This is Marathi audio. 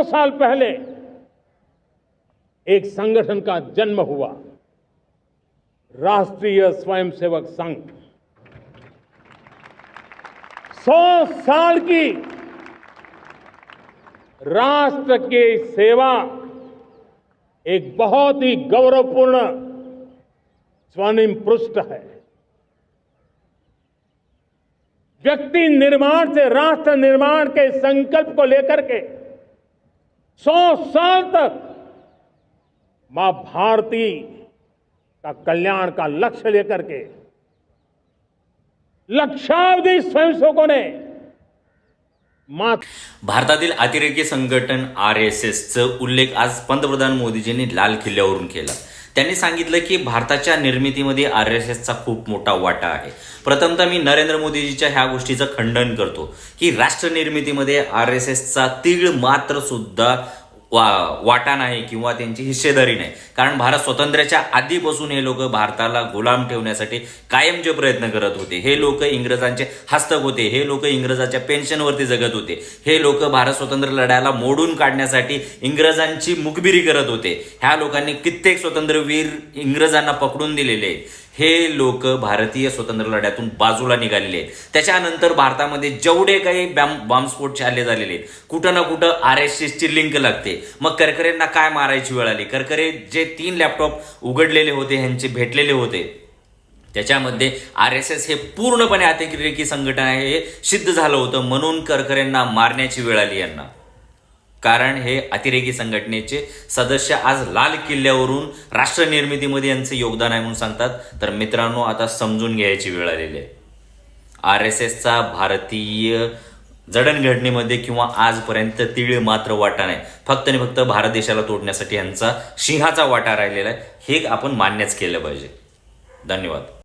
साल पहले एक संगठन का जन्म हुआ, राष्ट्रीय स्वयंसेवक संघ। 100 साल की राष्ट्र की सेवा एक बहुत ही गौरवपूर्ण स्वर्णिम पृष्ठ है। व्यक्ति निर्माण से राष्ट्र निर्माण के संकल्प को लेकर के 100 साल तक मां भारती का कल्याण का लक्ष्य लेकर के लक्षावधि स्वयंसेवकों ने भारतातील अतिरेकी संघटन RSSचं उल्लेख आज पंतप्रधान मोदीजींनी लाल किल्ल्यावरून केला। त्यांनी सांगितलं की भारताच्या निर्मितीमध्ये RSSचा खूप मोठा वाटा आहे। प्रथमतः मी नरेंद्र मोदीजीच्या ह्या गोष्टीचं खंडन करतो की राष्ट्र निर्मितीमध्ये RSSचा तीळ मात्र सुद्धा वाटा नाही किंवा त्यांची हिस्सेदारी नाही। कारण भारत स्वातंत्र्याच्या आधीपासून हे लोक भारताला गुलाम ठेवण्यासाठी कायमचे प्रयत्न करत होते। हे लोक इंग्रजांचे हस्तक होते, हे लोक इंग्रजाच्या पेन्शनवरती जगत होते, हे लोक भारत स्वातंत्र्य लढ्याला मोडून काढण्यासाठी इंग्रजांची मुखबिरी करत होते। ह्या लोकांनी कित्येक स्वतंत्रवीर इंग्रजांना पकडून दिलेले आहेत। हे लोक भारतीय स्वतंत्र लढ्यातून बाजूला निघालेले आहेत। त्याच्यानंतर भारतामध्ये जेवढे काही बॉम्बस्फोट चालले झालेले आहेत, कुठं ना कुठं RSSची लिंक लागते। मग करकरेंना काय मारायची वेळ आली? करकरे जे 3 लॅपटॉप उघडलेले होते, ह्यांचे भेटलेले होते, त्याच्यामध्ये RSS हे पूर्णपणे अतिरेकी संघटना आहे हे सिद्ध झालं होतं। म्हणून करकरेंना मारण्याची वेळ आली यांना, कारण हे अतिरेकी संघटनेचे सदस्य आज लाल किल्ल्यावरून राष्ट्र निर्मितीमध्ये यांचं योगदान आहे म्हणून सांगतात। तर मित्रांनो, आता समजून घ्यायची वेळ आलेली आहे। RSSचा भारतीय जडणघडणीमध्ये किंवा आजपर्यंत तीळ मात्र वाटा नाही। फक्त आणि फक्त भारत देशाला तोडण्यासाठी यांचा सिंहाचा वाटा राहिलेला आहे, हे आपण मान्यच केलं पाहिजे। धन्यवाद।